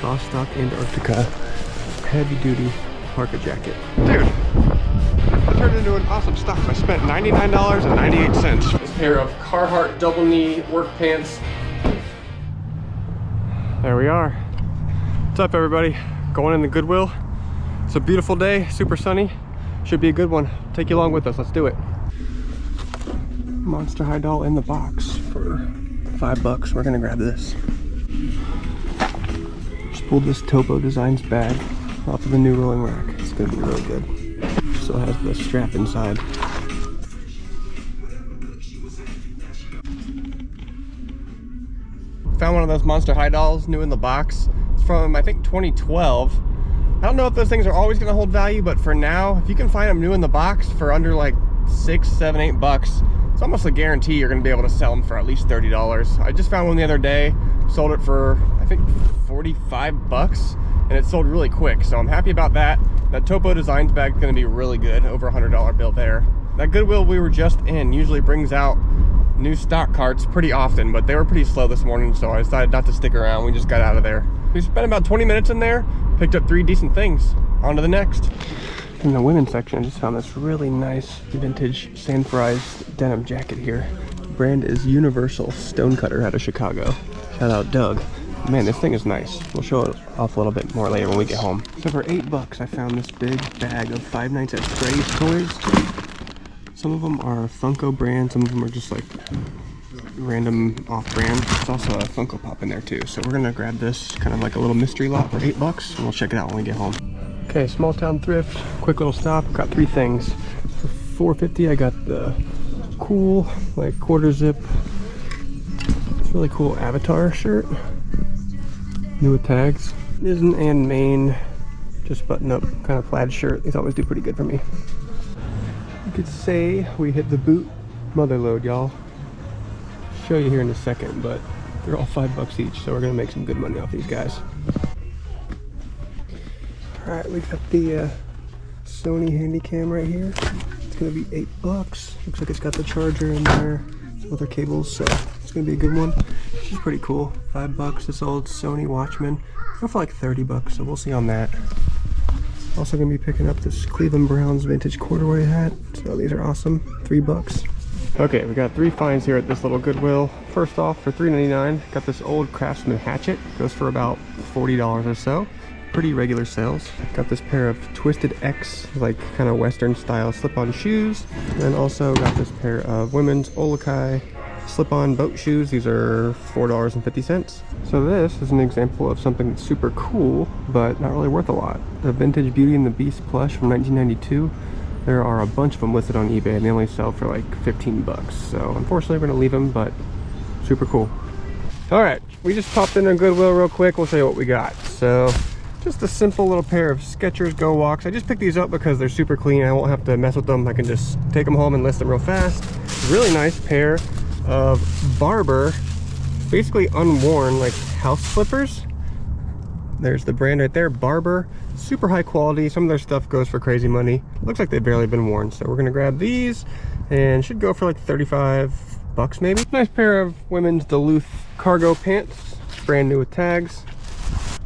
Vostok Antarctica heavy duty parka jacket. Dude, that turned into an awesome stop. I spent $99.98. This pair of Carhartt double knee work pants. There we are. What's up, everybody? Going in the Goodwill. It's a beautiful day, super sunny. Should be a good one. Take you along with us, let's do it. Monster High Doll in the box for $5. We're gonna grab this. Just pulled this Topo Designs bag off of the new rolling rack. It's gonna be really good. Still has the strap inside. Found one of those Monster High Dolls new in the box. It's from, I think, 2012. I don't know if those things are always gonna hold value, but for now, if you can find them new in the box for under like $6, $7, $8, it's almost a guarantee you're gonna be able to sell them for at least $30. I just found one the other day, sold it for, I think, $45, and it sold really quick, so I'm happy about that. That Topo Designs bag is gonna be really good, over a $100 bill there. That Goodwill we were just in usually brings out new stock carts pretty often, but they were pretty slow this morning, so I decided not to stick around. We just got out of there. We spent about 20 minutes in there, picked up 3 decent things. On to the next. In the women's section, I just found this really nice vintage sand-frized denim jacket here. The brand is Universal Stonecutter out of Chicago. Shout out Doug. Man, this thing is nice. We'll show it off a little bit more later when we get home. So for $8, I found this big bag of Five Nights at Freddy's toys. Some of them are Funko brand, some of them are just like random off-brand. There's also a Funko Pop in there too. So we're gonna grab this kind of like a little mystery lot for $8, and we'll check it out when we get home. Okay, small town thrift, quick little stop. Got 3 things. For $4.50, I got the cool, like quarter zip, it's really cool Avatar shirt. New with tags. Isn't and main, just button up kind of plaid shirt. These always do pretty good for me. You could say we hit the boot mother load, y'all. Show you here in a second, but they're all $5 each, so we're gonna make some good money off these guys. All right, we got the Sony Handycam right here. It's gonna be $8. Looks like it's got the charger in there, some other cables, so it's gonna be a good one. It's pretty cool. $5. This old Sony Watchman. Go for like $30, so we'll see on that. Also gonna be picking up this Cleveland Browns vintage corduroy hat. So these are awesome. $3. Okay, we got 3 finds here at this little Goodwill. First off, for $3.99, got this old Craftsman hatchet. Goes for about $40 or so. Pretty regular sales. Got this pair of Twisted X, like kind of Western style slip-on shoes. And then also got this pair of women's Olukai slip-on boat shoes. These are $4.50. So this is an example of something that's super cool, but not really worth a lot. The vintage Beauty and the Beast plush from 1992. There are a bunch of them listed on eBay, and they only sell for like $15. So unfortunately, we're gonna leave them, but super cool. All right, we just popped in a Goodwill real quick. We'll show you what we got. So just a simple little pair of Skechers Go Walks. I just picked these up because they're super clean. I won't have to mess with them. I can just take them home and list them real fast. Really nice pair of Barber, basically unworn, like house slippers. There's the brand right there, Barber. Super high quality. Some of their stuff goes for crazy money. Looks like they've barely been worn, so we're gonna grab these and should go for like $35 maybe. Nice pair of women's Duluth cargo pants, brand new with tags.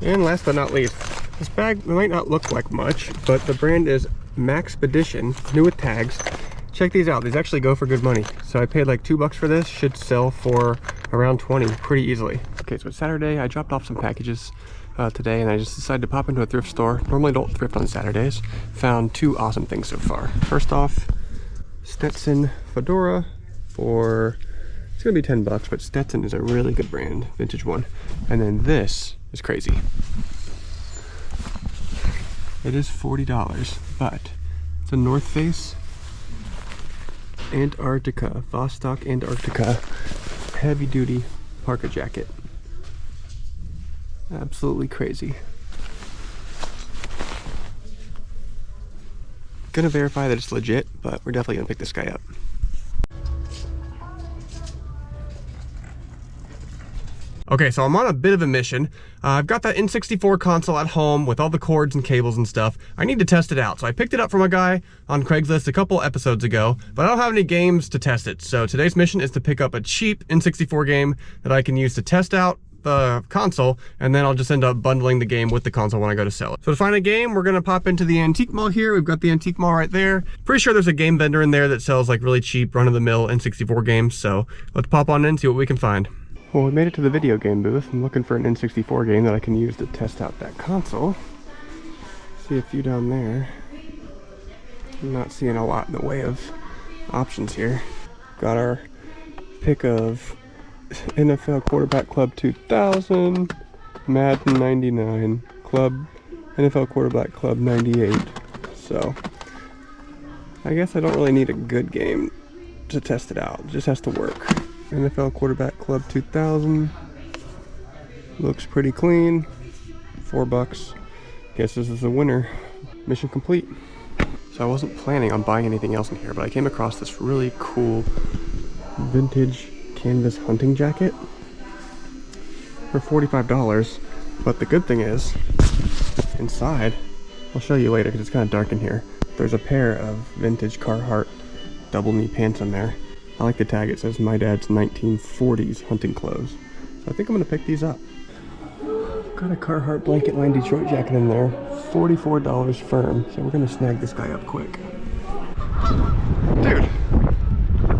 And last but not least, this bag might not look like much, but the brand is Maxpedition, new with tags. Check these out. These actually go for good money. So I paid like $2 for this. Should sell for around 20 pretty easily. Okay, so it's Saturday. I dropped off some packages today, and I just decided to pop into a thrift store. Normally don't thrift on Saturdays. Found 2 awesome things so far. First off, Stetson fedora for, it's gonna be $10, but Stetson is a really good brand, vintage one. And then this is crazy. It is $40, but it's a North Face Antarctica, Vostok Antarctica heavy duty parka jacket. Absolutely crazy. Gonna verify that it's legit, but we're definitely gonna pick this guy up. Okay, so I'm on a bit of a mission. I've got that N64 console at home with all the cords and cables and stuff. I need to test it out. So I picked it up from a guy on Craigslist a couple episodes ago, but I don't have any games to test it. So today's mission is to pick up a cheap N64 game that I can use to test out the console, and then I'll just end up bundling the game with the console when I go to sell it. So to find a game, we're gonna pop into the antique mall here. We've got the antique mall right there. Pretty sure there's a game vendor in there that sells like really cheap run-of-the-mill N64 games, so let's pop on in and see what we can find. Well, we made it to the video game booth. I'm looking for an N64 game that I can use to test out that console. See a few down there. I'm not seeing a lot in the way of options here. Got our pick of NFL Quarterback Club 2000, Madden 99, NFL Quarterback Club 98. So I guess I don't really need a good game to test it out. It just has to work. NFL Quarterback Club 2000 looks pretty clean. $4. Guess this is a winner. Mission complete. So I wasn't planning on buying anything else in here, but I came across this really cool vintage canvas hunting jacket for $45. But the good thing is, inside, I'll show you later because it's kind of dark in here, there's a pair of vintage Carhartt double knee pants in there. I like the tag. It says my dad's 1940s hunting clothes. So I think I'm gonna pick these up. Got a Carhartt blanket line Detroit jacket in there, $44 firm. So we're gonna snag this guy up quick. Dude,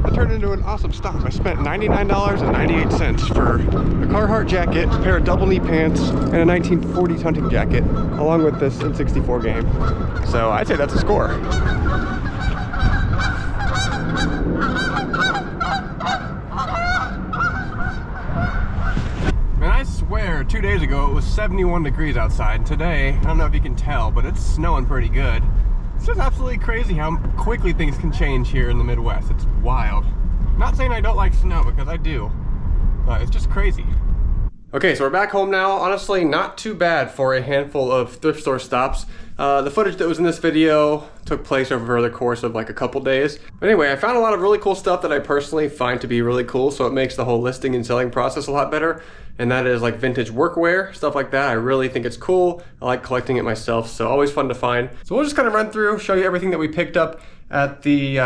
that turned into an awesome stop. I spent $99.98 for a Carhartt jacket, a pair of double knee pants, and a 1940s hunting jacket, along with this N64 game. So I'd say that's a score. Man, I swear 2 days ago it was 71 degrees outside. Today, I don't know if you can tell, but it's snowing pretty good. It's just absolutely crazy how quickly things can change here in the Midwest. It's wild. Not saying I don't like snow, because I do, but it's just crazy. Okay, so we're back home now. Honestly, not too bad for a handful of thrift store stops. The footage that was in this video took place over the course of like a couple days. But anyway, I found a lot of really cool stuff that I personally find to be really cool, so it makes the whole listing and selling process a lot better. And that is like vintage workwear, stuff like that. I really think it's cool. I like collecting it myself, so always fun to find. So we'll just kind of run through, show you everything that we picked up at the,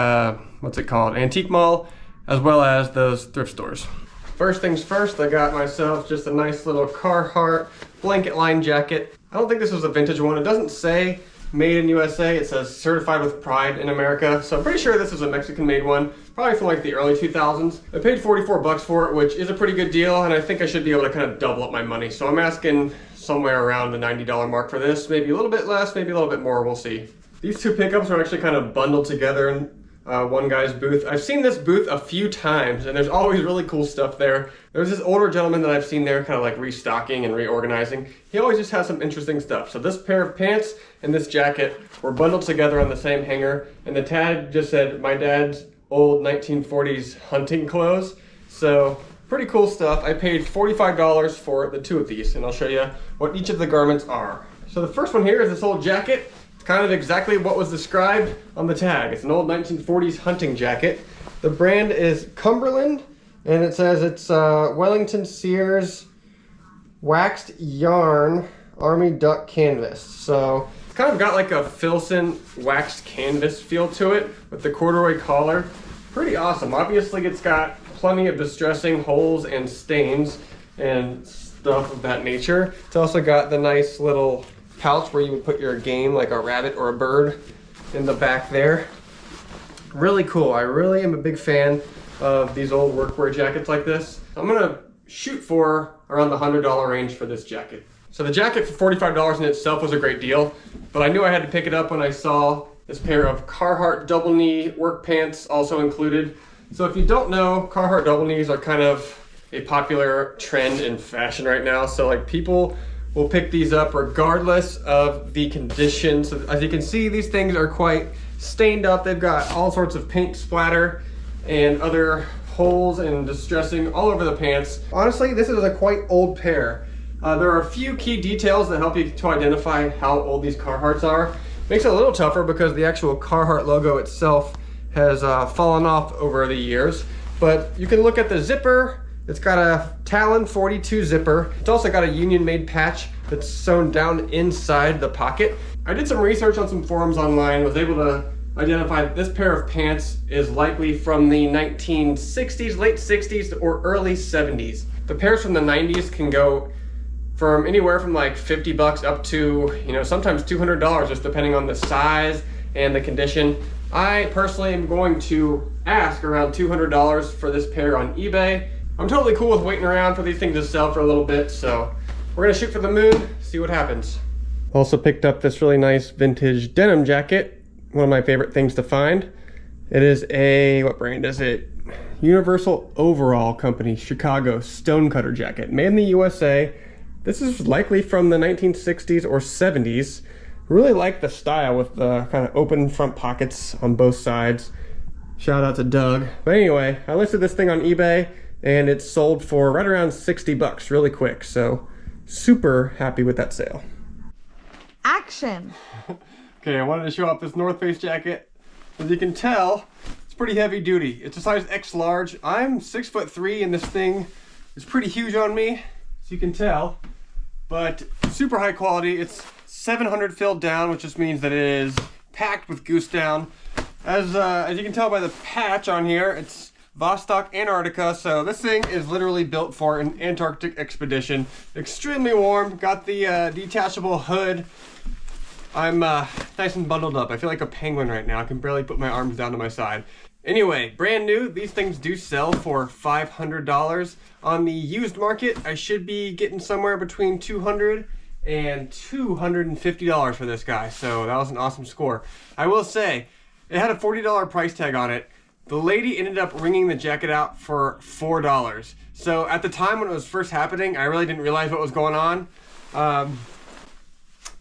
what's it called, antique mall, as well as those thrift stores. First things first, I got myself just a nice little Carhartt blanket line jacket. I don't think this was a vintage one. It doesn't say made in USA. It says certified with pride in America. So I'm pretty sure this is a Mexican made one, probably from like the early 2000s. I paid 44 bucks for it, which is a pretty good deal. And I think I should be able to kind of double up my money. So I'm asking somewhere around the $90 mark for this. Maybe a little bit less, maybe a little bit more, we'll see. These two pickups are actually kind of bundled together in one guy's booth. I've seen this booth a few times and there's always really cool stuff there. There's this older gentleman that I've seen there kind of like restocking and reorganizing. He always just has some interesting stuff. So this pair of pants and this jacket were bundled together on the same hanger, and the tag just said my dad's old 1940s hunting clothes. So pretty cool stuff. I paid $45 for the two of these, and I'll show you what each of the garments are. So the first one here is this old jacket. Kind of exactly what was described on the tag. It's an old 1940s hunting jacket. The brand is Cumberland, and it says it's Wellington Sears waxed yarn army duck canvas. So it's kind of got like a Filson waxed canvas feel to it with the corduroy collar. Pretty awesome. Obviously it's got plenty of distressing holes and stains and stuff of that nature. It's also got the nice little pouch where you would put your game, like a rabbit or a bird, in the back there. Really cool. I really am a big fan of these old workwear jackets like this. I'm gonna shoot for around the $100 range for this jacket. So the jacket for $45 in itself was a great deal, but I knew I had to pick it up when I saw this pair of Carhartt double knee work pants also included. So if you don't know, Carhartt double knees are kind of a popular trend in fashion right now. So like people will pick these up regardless of the condition. So as you can see, these things are quite stained up. They've got all sorts of paint splatter and other holes and distressing all over the pants. Honestly, this is a quite old pair. There are a few key details that help you to identify how old these Carhartts are. Makes it a little tougher because the actual Carhartt logo itself has fallen off over the years. But you can look at the zipper. It's got a Talon 42 zipper. It's also got a Union made patch that's sewn down inside the pocket. I did some research on some forums online, was able to identify that this pair of pants is likely from the 1960s, late 60s or early 70s. The pairs from the 90s can go from anywhere from like 50 bucks up to, you know, sometimes $200, just depending on the size and the condition. I personally am going to ask around $200 for this pair on eBay. I'm totally cool with waiting around for these things to sell for a little bit, so we're gonna shoot for the moon, see what happens. Also picked up this really nice vintage denim jacket, one of my favorite things to find. It is a, what brand is it? Universal Overall Company, Chicago Stonecutter jacket, made in the USA. This is likely from the 1960s or 70s. Really like the style with the kind of open front pockets on both sides. Shout out to Doug. But anyway, I listed this thing on eBay and it sold for right around 60 bucks really quick. So super happy with that sale. Action. Okay, I wanted to show off this North Face jacket. As you can tell, it's pretty heavy duty. It's a size X large. I'm 6'3" and this thing is pretty huge on me, as you can tell. But super high quality. It's 700 filled down, which just means that it is packed with goose down. As you can tell by the patch on here, it's Vostok, Antarctica. So this thing is literally built for an Antarctic expedition. Extremely warm. Got the detachable hood. I'm nice and bundled up. I feel like a penguin right now. I can barely put my arms down to my side. Anyway, brand new. These things do sell for $500. On the used market, I should be getting somewhere between $200 and $250 for this guy. So that was an awesome score. I will say, it had a $40 price tag on it. The lady ended up ringing the jacket out for $4. So at the time when it was first happening, I really didn't realize what was going on.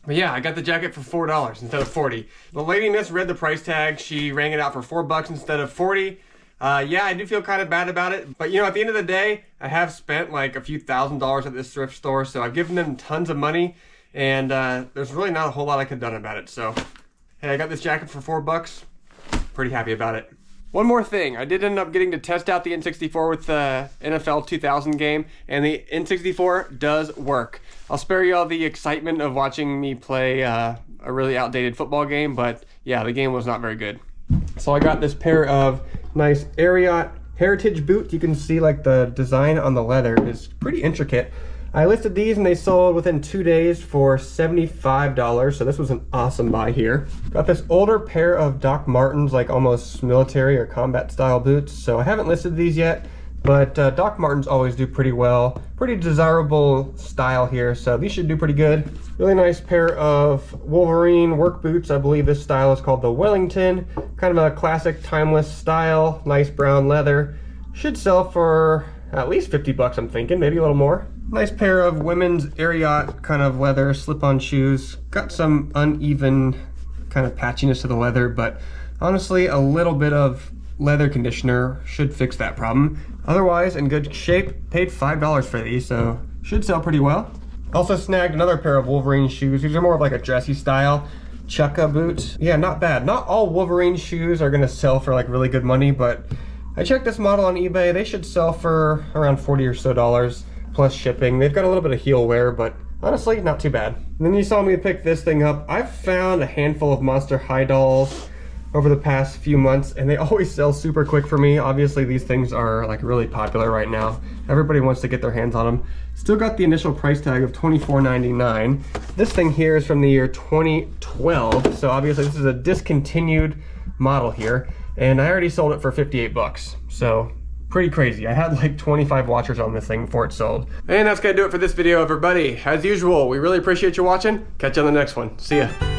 But yeah, I got the jacket for $4 instead of $40. The lady misread the price tag. She rang it out for $4 instead of $40. Yeah, I do feel kind of bad about it. But you know, at the end of the day, I have spent like a few $1,000s at this thrift store. So I've given them tons of money. And there's really not a whole lot I could have done about it. So, hey, I got this jacket for $4. Pretty happy about it. One more thing, I did end up getting to test out the N64 with the NFL 2000 game, and the N64 does work. I'll spare you all the excitement of watching me play a really outdated football game, but yeah, the game was not very good. So I got this pair of nice Ariat heritage boots. You can see like the design on the leather is pretty intricate. I listed these and they sold within 2 days for $75, so this was an awesome buy here. Got this older pair of Doc Martens, like almost military or combat style boots, so I haven't listed these yet, but Doc Martens always do pretty well. Pretty desirable style here, so these should do pretty good. Really nice pair of Wolverine work boots. I believe this style is called the Wellington. Kind of a classic timeless style, nice brown leather. Should sell for at least 50 bucks, I'm thinking, maybe a little more. Nice pair of women's Ariat kind of leather slip-on shoes. Got some uneven kind of patchiness to the leather, but honestly, a little bit of leather conditioner should fix that problem. Otherwise, in good shape. Paid $5 for these, so should sell pretty well. Also snagged another pair of Wolverine shoes. These are more of like a dressy style chukka boots. Yeah, not bad. Not all Wolverine shoes are gonna sell for like really good money, but I checked this model on eBay. They should sell for around $40 or so plus shipping. They've got a little bit of heel wear, but honestly, not too bad. And then you saw me pick this thing up. I've found a handful of Monster High dolls over the past few months, and they always sell super quick for me. Obviously, these things are like really popular right now. Everybody wants to get their hands on them. Still got the initial price tag of $24.99. This thing here is from the year 2012, so obviously this is a discontinued model here, and I already sold it for 58 bucks. So pretty crazy. I had like 25 watchers on this thing before it sold. And that's gonna do it for this video, everybody. As usual, we really appreciate you watching. Catch you on the next one. See ya.